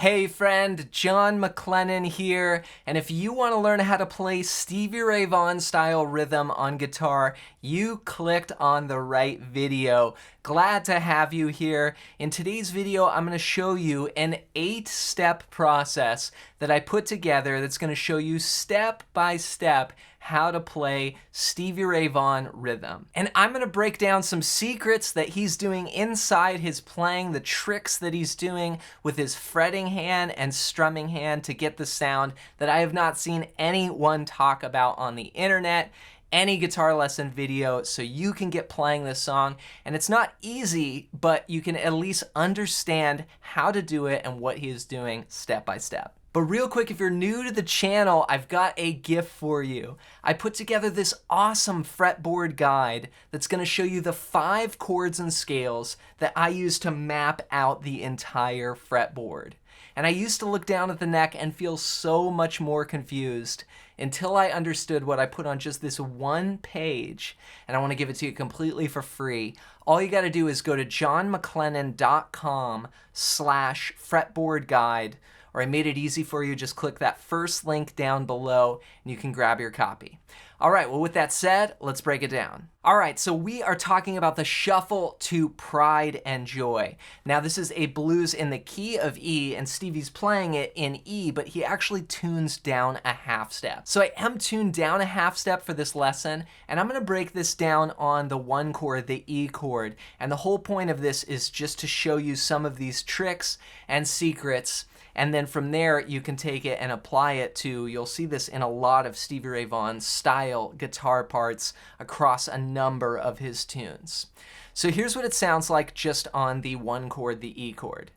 Hey friend, John McLennan here, and if you want to learn how to play Stevie Ray Vaughan style rhythm on guitar, you clicked on the right video. Glad to have you here. In today's video, I'm going to show you an 8-step process that I put together that's going to show you step by step how to play Stevie Ray Vaughan rhythm. And I'm going to break down some secrets that he's doing inside his playing, the tricks that he's doing with his fretting hand and strumming hand to get the sound that I have not seen anyone talk about on the internet, any guitar lesson video, so you can get playing this song. And it's not easy, but you can at least understand how to do it and what he is doing step by step. But real quick, if you're new to the channel, I've got a gift for you. I put together this awesome fretboard guide that's going to show you the 5 chords and scales that I use to map out the entire fretboard. And I used to look down at the neck and feel so much more confused until I understood what I put on just this one page, and I want to give it to you completely for free. All you got to do is go to johnmclennan.com/fretboard-guide, or I made it easy for you. Just click that first link down below and you can grab your copy. All right, well, with that said, let's break it down. All right, so we are talking about the shuffle to Pride and Joy. Now, this is a blues in the key of E, and Stevie's playing it in E, but he actually tunes down a half step. So I am tuned down a half step for this lesson, and I'm gonna break this down on the 1 chord, the E chord. And the whole point of this is just to show you some of these tricks and secrets, and then from there, you can take it and apply it to, you'll see this in a lot of Stevie Ray Vaughan style guitar parts across a number of his tunes. So here's what it sounds like just on the 1 chord, the E chord.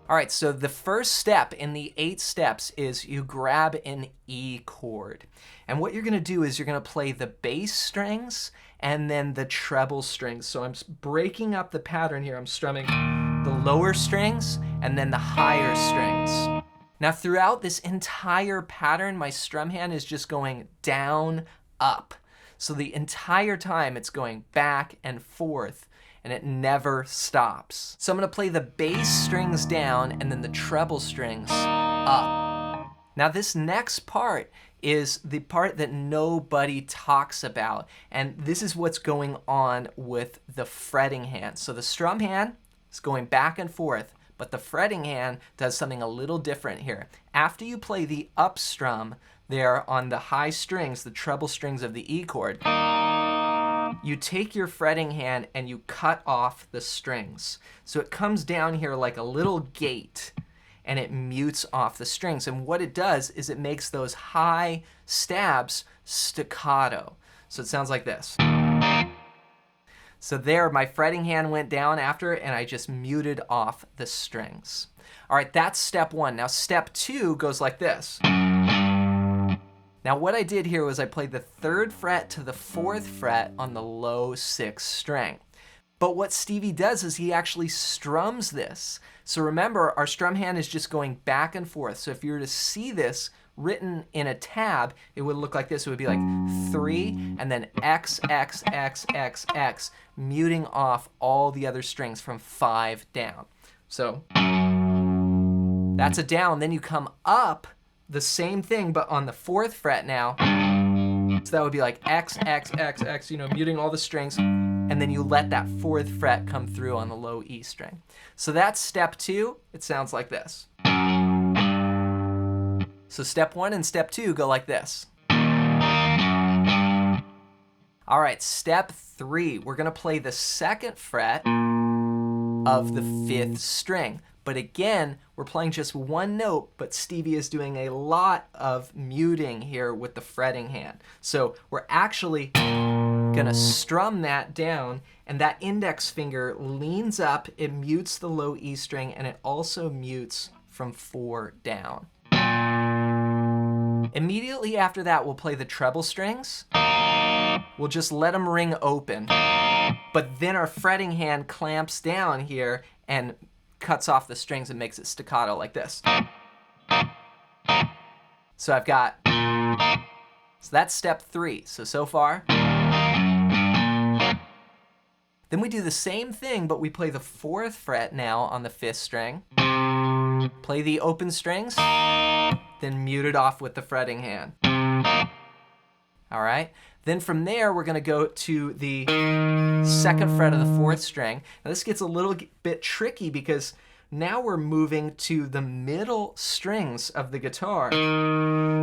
All right, so the first step in the 8 steps is you grab an E chord. And what you're gonna do is you're gonna play the bass strings and then the treble strings. So I'm breaking up the pattern here. I'm strumming the lower strings and then the higher strings. Now throughout this entire pattern, my strum hand is just going down, up. So the entire time it's going back and forth, and it never stops. So I'm gonna play the bass strings down and then the treble strings up. Now this next part is the part that nobody talks about, and this is what's going on with the fretting hand. So the strum hand is going back and forth, but the fretting hand does something a little different here. After you play the up strum there on the high strings, the treble strings of the E chord, you take your fretting hand and you cut off the strings. So it comes down here like a little gate and it mutes off the strings. And what it does is it makes those high stabs staccato. So it sounds like this. So there, my fretting hand went down after and I just muted off the strings. All right, that's step 1. Now step 2 goes like this. Now what I did here was I played the 3rd fret to the 4th fret on the low 6th string. But what Stevie does is he actually strums this. So remember, our strum hand is just going back and forth. So if you were to see this written in a tab, it would look like this. It would be like 3 and then X, X, X, X, X, muting off all the other strings from 5 down. So that's a down. Then you come up, the same thing, but on the 4th fret now. So that would be like X, X, X, X, you know, muting all the strings. And then you let that 4th fret come through on the low E string. So that's step 2. It sounds like this. So step 1 and step 2 go like this. All right, step 3. We're gonna play the 2nd fret of the 5th string. But again, we're playing just 1 note, but Stevie is doing a lot of muting here with the fretting hand. So we're actually gonna strum that down, and that index finger leans up, it mutes the low E string, and it also mutes from 4 down. Immediately after that, we'll play the treble strings. We'll just let them ring open. But then our fretting hand clamps down here and cuts off the strings and makes it staccato like this. So I've got So that's step 3. So far. Then we do the same thing, but we play the 4th fret now on the 5th string. Play the open strings, then mute it off with the fretting hand. All right. Then from there, we're going to go to the 2nd fret of the 4th string. Now this gets a little bit tricky because now we're moving to the middle strings of the guitar.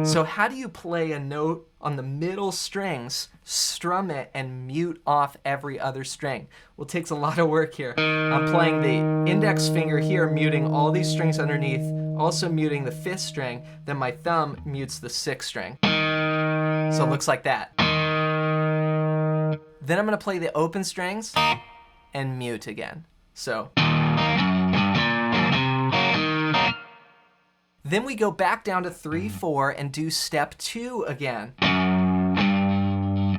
So how do you play a note on the middle strings, strum it, and mute off every other string? Well, it takes a lot of work here. I'm playing the index finger here, muting all these strings underneath, also muting the 5th string, then my thumb mutes the 6th string. So it looks like that. Then I'm going to play the open strings and mute again. So. Then we go back down to 3/4 and do step 2 again.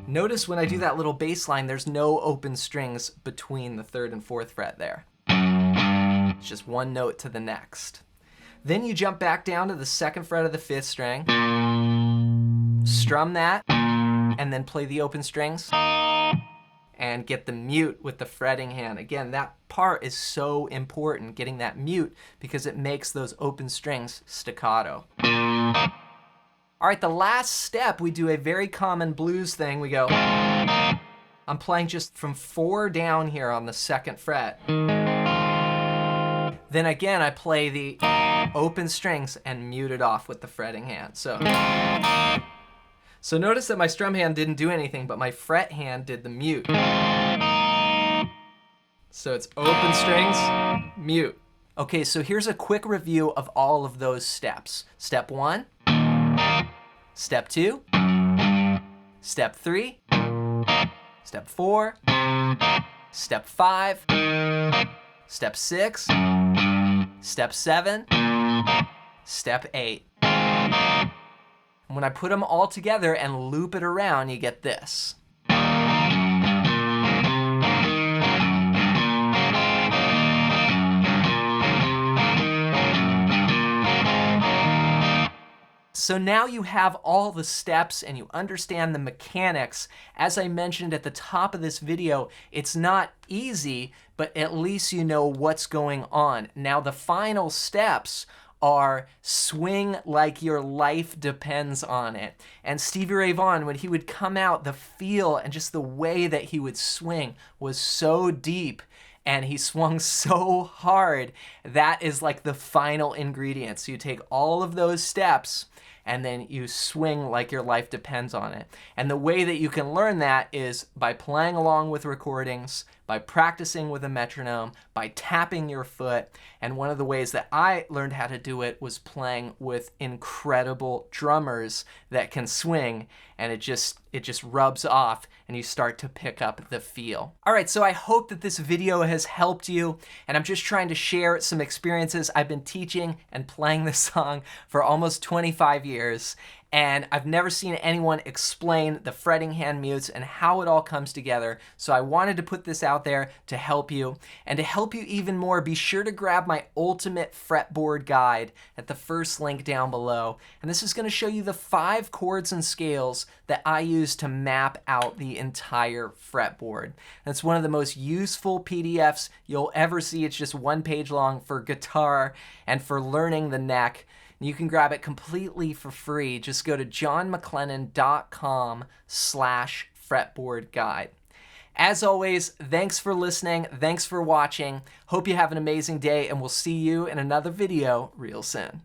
Notice when I do that little bass line, there's no open strings between the 3rd and 4th fret there. It's just one note to the next. Then you jump back down to the 2nd fret of the 5th string, strum that, and then play the open strings and get the mute with the fretting hand. Again, that part is so important, getting that mute, because it makes those open strings staccato. All right, the last step, we do a very common blues thing. We go, I'm playing just from 4 down here on the 2nd fret. Then again, I play the open strings and mute it off with the fretting hand. So notice that my strum hand didn't do anything, but my fret hand did the mute. So it's open strings, mute. Okay, so here's a quick review of all of those steps. Step 1, step 2, step 3, step 4, step 5, step 6, step 7, step 8. When I put them all together and loop it around, you get this. So now you have all the steps and you understand the mechanics. As I mentioned at the top of this video, it's not easy, but at least you know what's going on. Now the final steps are swing like your life depends on it. And Stevie Ray Vaughan, when he would come out, the feel and just the way that he would swing was so deep and he swung so hard. That is like the final ingredient. So you take all of those steps and then you swing like your life depends on it. And the way that you can learn that is by playing along with recordings, by practicing with a metronome, by tapping your foot. And one of the ways that I learned how to do it was playing with incredible drummers that can swing, and it just rubs off and you start to pick up the feel. All right, so I hope that this video has helped you, and I'm just trying to share some experiences. I've been teaching and playing this song for almost 25 years, and I've never seen anyone explain the fretting hand mutes and how it all comes together. So I wanted to put this out there to help you. And to help you even more, be sure to grab my ultimate fretboard guide at the first link down below. And this is going to show you the 5 chords and scales that I use to map out the entire fretboard. And it's one of the most useful PDFs you'll ever see. It's just 1 page long for guitar and for learning the neck. You can grab it completely for free. Just go to johnmclennan.com/fretboard guide. As always, thanks for listening. Thanks for watching. Hope you have an amazing day, and we'll see you in another video real soon.